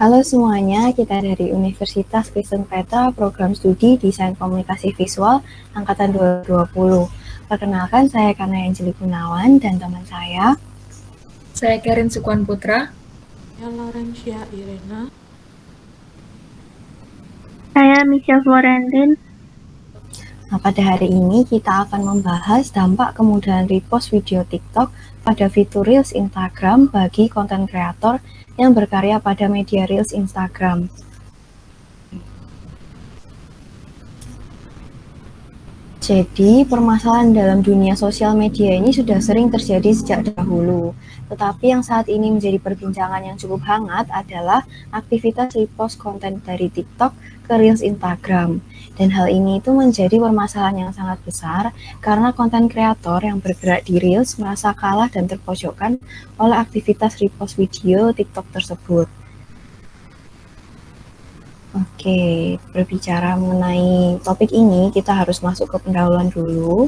Halo semuanya, kita dari Universitas Kristen Petra, program studi Desain Komunikasi Visual Angkatan 2020. Perkenalkan, saya Kana Anjeli Gunawan dan teman saya. Saya Karin Sukuan Putra. Saya Laurencia Irena. Saya Michelle Florentin. Nah, pada hari ini kita akan membahas dampak kemudahan repost video TikTok pada fitur Reels Instagram bagi konten kreator yang berkarya pada media Reels Instagram. Jadi, permasalahan dalam dunia sosial media ini sudah sering terjadi sejak dahulu. Tetapi yang saat ini menjadi perbincangan yang cukup hangat adalah aktivitas repost konten dari TikTok ke Reels Instagram. Dan hal ini itu menjadi permasalahan yang sangat besar karena konten kreator yang bergerak di Reels merasa kalah dan terpojokkan oleh aktivitas repost video TikTok tersebut. Oke, berbicara mengenai topik ini, kita harus masuk ke pendahuluan dulu.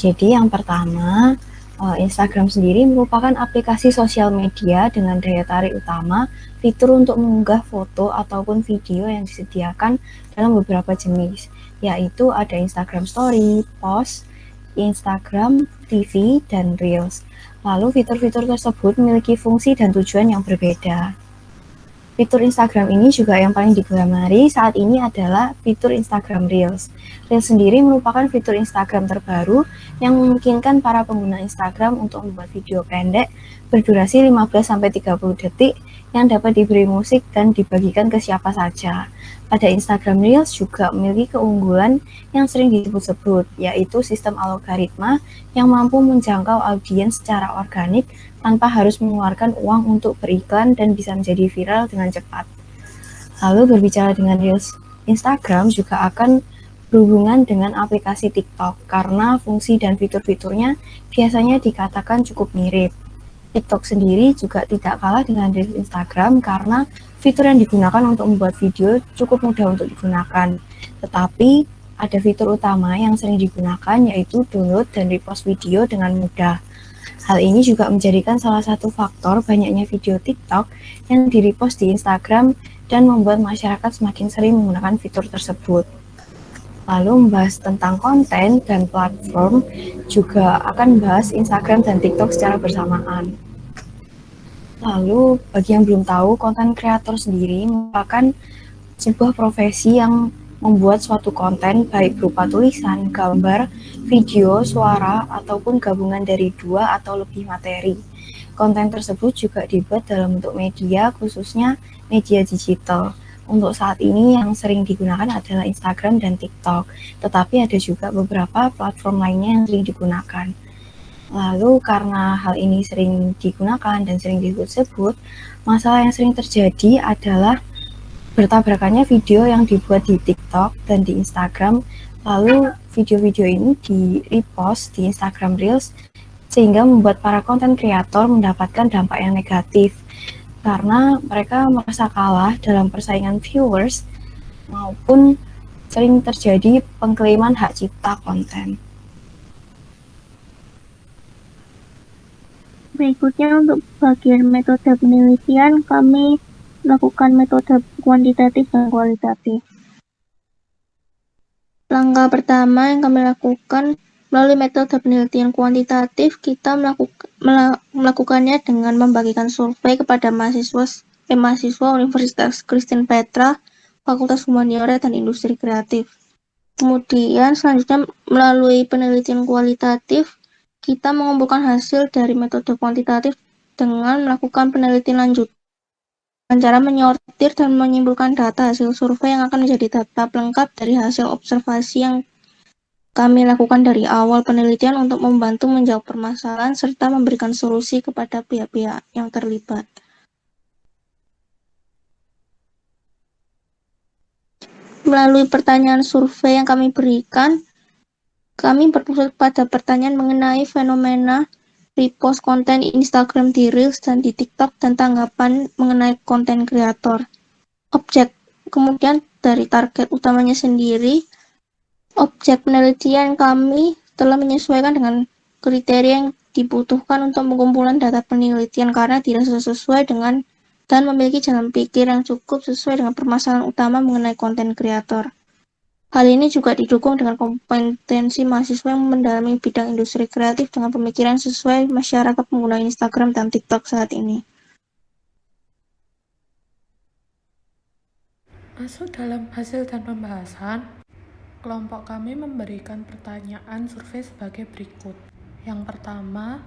Jadi yang pertama, Instagram sendiri merupakan aplikasi sosial media dengan daya tarik utama fitur untuk mengunggah foto ataupun video yang disediakan dalam beberapa jenis, yaitu ada Instagram Story, Post, Instagram TV, dan Reels. Lalu fitur-fitur tersebut memiliki fungsi dan tujuan yang berbeda. Fitur Instagram ini juga yang paling digemari saat ini adalah fitur Instagram Reels. Reels sendiri merupakan fitur Instagram terbaru yang memungkinkan para pengguna Instagram untuk membuat video pendek berdurasi 15-30 detik yang dapat diberi musik dan dibagikan ke siapa saja. Pada Instagram Reels juga memiliki keunggulan yang sering disebut-sebut, yaitu sistem algoritma yang mampu menjangkau audiens secara organik tanpa harus mengeluarkan uang untuk beriklan dan bisa menjadi viral dengan cepat. Lalu berbicara dengan Reels Instagram juga akan berhubungan dengan aplikasi TikTok karena fungsi dan fitur-fiturnya biasanya dikatakan cukup mirip. TikTok sendiri juga tidak kalah dengan Reels Instagram karena fitur yang digunakan untuk membuat video cukup mudah untuk digunakan. Tetapi ada fitur utama yang sering digunakan yaitu download dan repost video dengan mudah. Hal ini juga menjadikan salah satu faktor banyaknya video TikTok yang di-repost di Instagram dan membuat masyarakat semakin sering menggunakan fitur tersebut. Lalu membahas tentang konten dan platform, juga akan membahas Instagram dan TikTok secara bersamaan. Lalu bagi yang belum tahu, konten kreator sendiri merupakan sebuah profesi yang membuat suatu konten baik berupa tulisan, gambar, video, suara, ataupun gabungan dari 2 atau lebih materi. Konten tersebut juga dibuat dalam bentuk media, khususnya media digital. Untuk saat ini yang sering digunakan adalah Instagram dan TikTok, tetapi ada juga beberapa platform lainnya yang sering digunakan. Lalu karena hal ini sering digunakan dan sering disebut-sebut, masalah yang sering terjadi adalah bertabrakannya video yang dibuat di TikTok dan di Instagram, lalu video-video ini di-repost di Instagram Reels, sehingga membuat para konten kreator mendapatkan dampak yang negatif, karena mereka merasa kalah dalam persaingan viewers, maupun sering terjadi pengklaiman hak cipta konten. Berikutnya untuk bagian metode penelitian, kami melakukan metode kuantitatif dan kualitatif. Langkah pertama yang kami lakukan melalui metode penelitian kuantitatif, kita melakukannya dengan membagikan survei kepada mahasiswa Universitas Kristen Petra, Fakultas Humaniora dan Industri Kreatif. Kemudian selanjutnya melalui penelitian kualitatif, kita mengumpulkan hasil dari metode kuantitatif dengan melakukan penelitian lanjut dengan cara menyortir dan menyimpulkan data hasil survei yang akan menjadi data pelengkap dari hasil observasi yang kami lakukan dari awal penelitian untuk membantu menjawab permasalahan serta memberikan solusi kepada pihak-pihak yang terlibat. Melalui pertanyaan survei yang kami berikan, kami berpusat pada pertanyaan mengenai fenomena repost konten Instagram di Reels dan di TikTok dan tanggapan mengenai konten kreator. Kemudian dari target utamanya sendiri, objek penelitian kami telah menyesuaikan dengan kriteria yang dibutuhkan untuk pengumpulan data penelitian karena tidak sesuai dengan dan memiliki jalan pikir yang cukup sesuai dengan permasalahan utama mengenai konten kreator. Hal ini juga didukung dengan kompetensi mahasiswa yang mendalami bidang industri kreatif dengan pemikiran sesuai masyarakat pengguna Instagram dan TikTok saat ini. Masuk dalam hasil dan pembahasan, kelompok kami memberikan pertanyaan survei sebagai berikut. Yang pertama,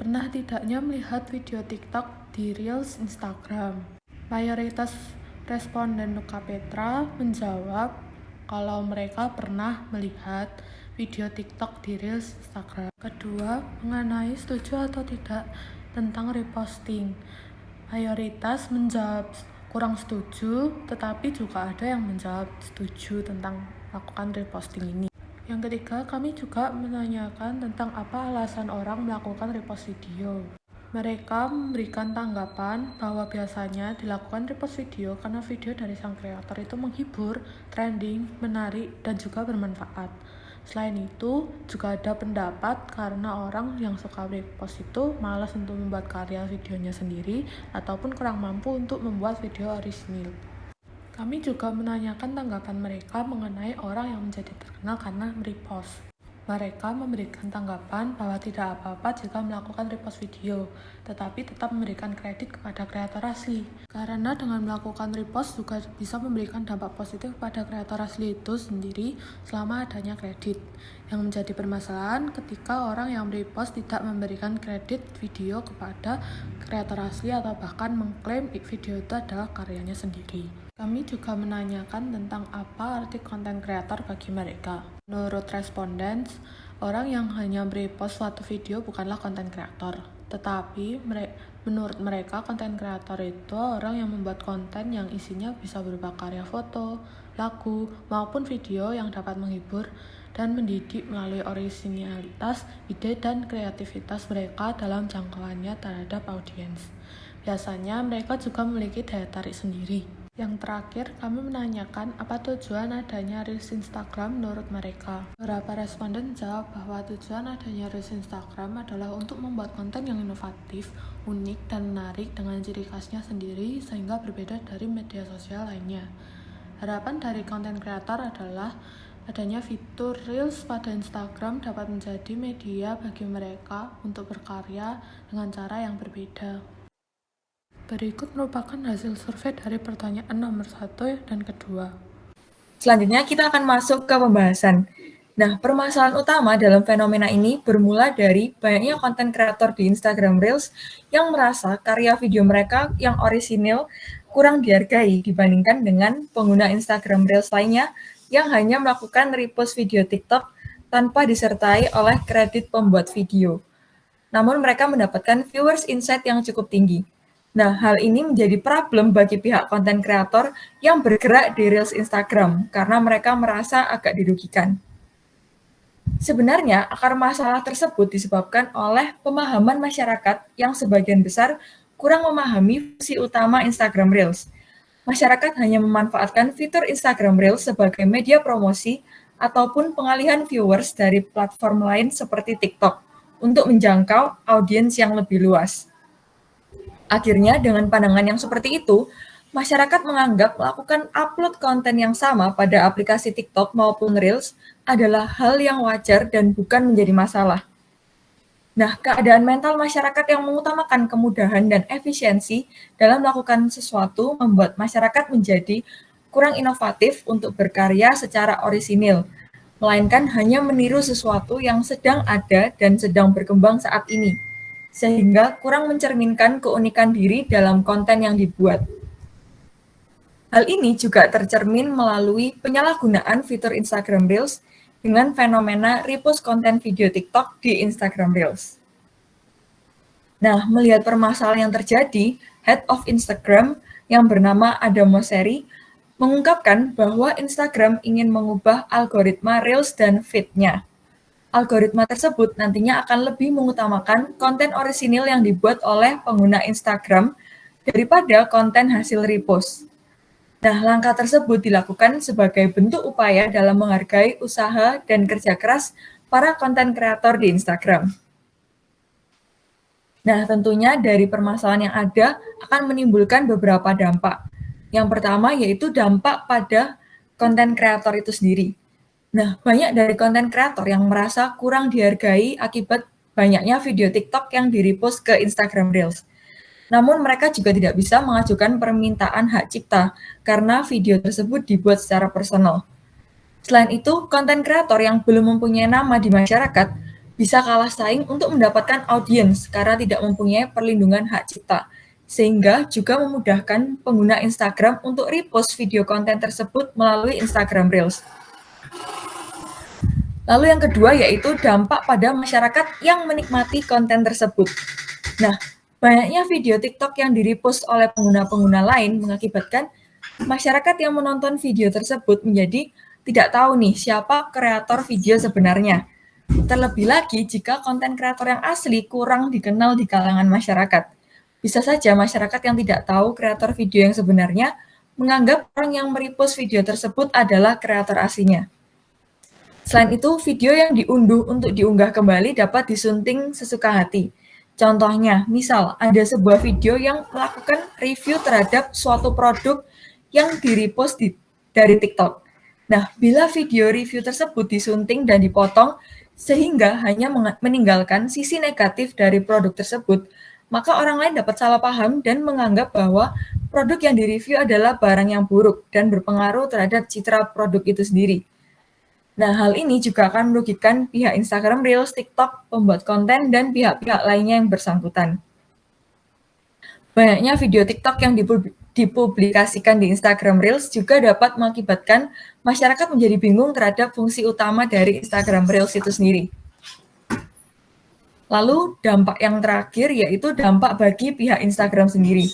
pernah tidaknya melihat video TikTok di Reels Instagram? Mayoritas responden Luka Petra menjawab kalau mereka pernah melihat video TikTok di Reels Instagram. Kedua, mengenai setuju atau tidak tentang reposting. Mayoritas menjawab kurang setuju, tetapi juga ada yang menjawab setuju tentang melakukan reposting ini. Yang ketiga, kami juga menanyakan tentang apa alasan orang melakukan repost video. Mereka memberikan tanggapan bahwa biasanya dilakukan repost video karena video dari sang kreator itu menghibur, trending, menarik, dan juga bermanfaat. Selain itu, juga ada pendapat karena orang yang suka repost itu malas untuk membuat karya videonya sendiri ataupun kurang mampu untuk membuat video orisinil. Kami juga menanyakan tanggapan mereka mengenai orang yang menjadi terkenal karena merepost. Mereka memberikan tanggapan bahwa tidak apa-apa jika melakukan repost video, tetapi tetap memberikan kredit kepada kreator asli. Karena dengan melakukan repost juga bisa memberikan dampak positif pada kreator asli itu sendiri selama adanya kredit. Yang menjadi permasalahan ketika orang yang merepost tidak memberikan kredit video kepada kreator asli atau bahkan mengklaim video itu adalah karyanya sendiri. Kami juga menanyakan tentang apa arti konten kreator bagi mereka. Menurut responden, orang yang hanya merepost suatu video bukanlah konten kreator. Tetapi menurut mereka konten kreator itu orang yang membuat konten yang isinya bisa berupa karya foto, lagu, maupun video yang dapat menghibur dan mendidik melalui orisinalitas, ide, dan kreativitas mereka dalam jangkauannya terhadap audiens. Biasanya mereka juga memiliki daya tarik sendiri. Yang terakhir, kami menanyakan apa tujuan adanya Reels Instagram menurut mereka. Beberapa responden jawab bahwa tujuan adanya Reels Instagram adalah untuk membuat konten yang inovatif, unik, dan menarik dengan ciri khasnya sendiri sehingga berbeda dari media sosial lainnya. Harapan dari konten kreator adalah adanya fitur Reels pada Instagram dapat menjadi media bagi mereka untuk berkarya dengan cara yang berbeda. Berikut merupakan hasil survei dari pertanyaan nomor 1 dan kedua. Selanjutnya kita akan masuk ke pembahasan. Nah, permasalahan utama dalam fenomena ini bermula dari banyaknya konten kreator di Instagram Reels yang merasa karya video mereka yang orisinil kurang dihargai dibandingkan dengan pengguna Instagram Reels lainnya yang hanya melakukan repost video TikTok tanpa disertai oleh kredit pembuat video. Namun mereka mendapatkan viewers insight yang cukup tinggi. Nah, hal ini menjadi problem bagi pihak konten kreator yang bergerak di Reels Instagram karena mereka merasa agak dirugikan. Sebenarnya, akar masalah tersebut disebabkan oleh pemahaman masyarakat yang sebagian besar kurang memahami fungsi utama Instagram Reels. Masyarakat hanya memanfaatkan fitur Instagram Reels sebagai media promosi ataupun pengalihan viewers dari platform lain seperti TikTok untuk menjangkau audiens yang lebih luas. Akhirnya, dengan pandangan yang seperti itu, masyarakat menganggap melakukan upload konten yang sama pada aplikasi TikTok maupun Reels adalah hal yang wajar dan bukan menjadi masalah. Nah, keadaan mental masyarakat yang mengutamakan kemudahan dan efisiensi dalam melakukan sesuatu membuat masyarakat menjadi kurang inovatif untuk berkarya secara orisinil, melainkan hanya meniru sesuatu yang sedang ada dan sedang berkembang saat ini, sehingga kurang mencerminkan keunikan diri dalam konten yang dibuat. Hal ini juga tercermin melalui penyalahgunaan fitur Instagram Reels dengan fenomena repost konten video TikTok di Instagram Reels. Nah, melihat permasalahan yang terjadi, Head of Instagram yang bernama Adam Mosseri mengungkapkan bahwa Instagram ingin mengubah algoritma Reels dan feed-nya. Algoritma tersebut nantinya akan lebih mengutamakan konten orisinil yang dibuat oleh pengguna Instagram daripada konten hasil repost. Nah, langkah tersebut dilakukan sebagai bentuk upaya dalam menghargai usaha dan kerja keras para konten kreator di Instagram. Nah, tentunya dari permasalahan yang ada akan menimbulkan beberapa dampak. Yang pertama yaitu dampak pada konten kreator itu sendiri. Nah, banyak dari konten kreator yang merasa kurang dihargai akibat banyaknya video TikTok yang di-repost ke Instagram Reels. Namun mereka juga tidak bisa mengajukan permintaan hak cipta karena video tersebut dibuat secara personal. Selain itu, konten kreator yang belum mempunyai nama di masyarakat bisa kalah saing untuk mendapatkan audiens karena tidak mempunyai perlindungan hak cipta, sehingga juga memudahkan pengguna Instagram untuk repost video konten tersebut melalui Instagram Reels. Lalu yang kedua yaitu dampak pada masyarakat yang menikmati konten tersebut. Nah, banyaknya video TikTok yang di-repost oleh pengguna-pengguna lain mengakibatkan masyarakat yang menonton video tersebut menjadi tidak tahu nih siapa kreator video sebenarnya. Terlebih lagi jika konten kreator yang asli kurang dikenal di kalangan masyarakat. Bisa saja masyarakat yang tidak tahu kreator video yang sebenarnya menganggap orang yang merepost video tersebut adalah kreator aslinya. Selain itu, video yang diunduh untuk diunggah kembali dapat disunting sesuka hati. Contohnya, misal ada sebuah video yang melakukan review terhadap suatu produk yang di-repost dari TikTok. Nah, bila video review tersebut disunting dan dipotong sehingga hanya meninggalkan sisi negatif dari produk tersebut, maka orang lain dapat salah paham dan menganggap bahwa produk yang direview adalah barang yang buruk dan berpengaruh terhadap citra produk itu sendiri. Nah, hal ini juga akan merugikan pihak Instagram Reels, TikTok, pembuat konten, dan pihak-pihak lainnya yang bersangkutan. Banyaknya video TikTok yang dipublikasikan di Instagram Reels juga dapat mengakibatkan masyarakat menjadi bingung terhadap fungsi utama dari Instagram Reels itu sendiri. Lalu dampak yang terakhir yaitu dampak bagi pihak Instagram sendiri.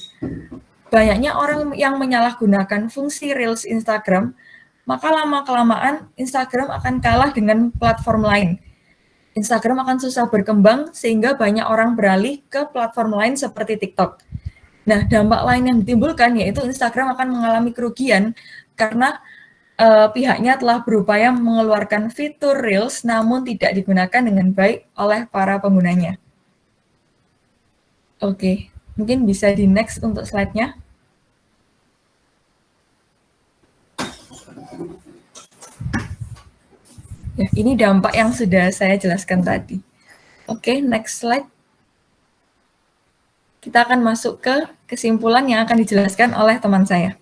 Banyaknya orang yang menyalahgunakan fungsi Reels Instagram, maka lama-kelamaan Instagram akan kalah dengan platform lain. Instagram akan susah berkembang sehingga banyak orang beralih ke platform lain seperti TikTok. Nah, dampak lain yang ditimbulkan yaitu Instagram akan mengalami kerugian karena pihaknya telah berupaya mengeluarkan fitur Reels namun tidak digunakan dengan baik oleh para penggunanya. Oke, mungkin bisa di next untuk slide-nya. Ya, ini dampak yang sudah saya jelaskan tadi. Oke, next slide. Kita akan masuk ke kesimpulan yang akan dijelaskan oleh teman saya.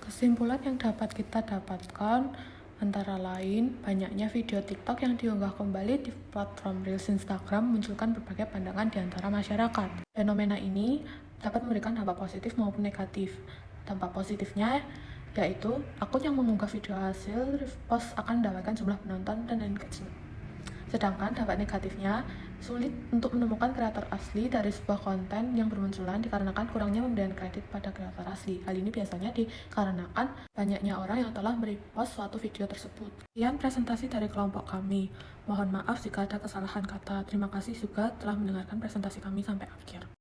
Kesimpulan yang dapat kita dapatkan antara lain banyaknya video TikTok yang diunggah kembali di platform Reels Instagram memunculkan berbagai pandangan di antara masyarakat. Fenomena ini dapat memberikan dampak positif maupun negatif. Dampak positifnya yaitu akun yang mengunggah video hasil repost akan mendapatkan jumlah penonton dan engagement. Sedangkan dampak negatifnya sulit untuk menemukan kreator asli dari sebuah konten yang bermunculan dikarenakan kurangnya pemberian kredit pada kreator asli. Hal ini biasanya dikarenakan banyaknya orang yang telah merepost suatu video tersebut. Sekian presentasi dari kelompok kami. Mohon maaf jika ada kesalahan kata. Terima kasih juga telah mendengarkan presentasi kami sampai akhir.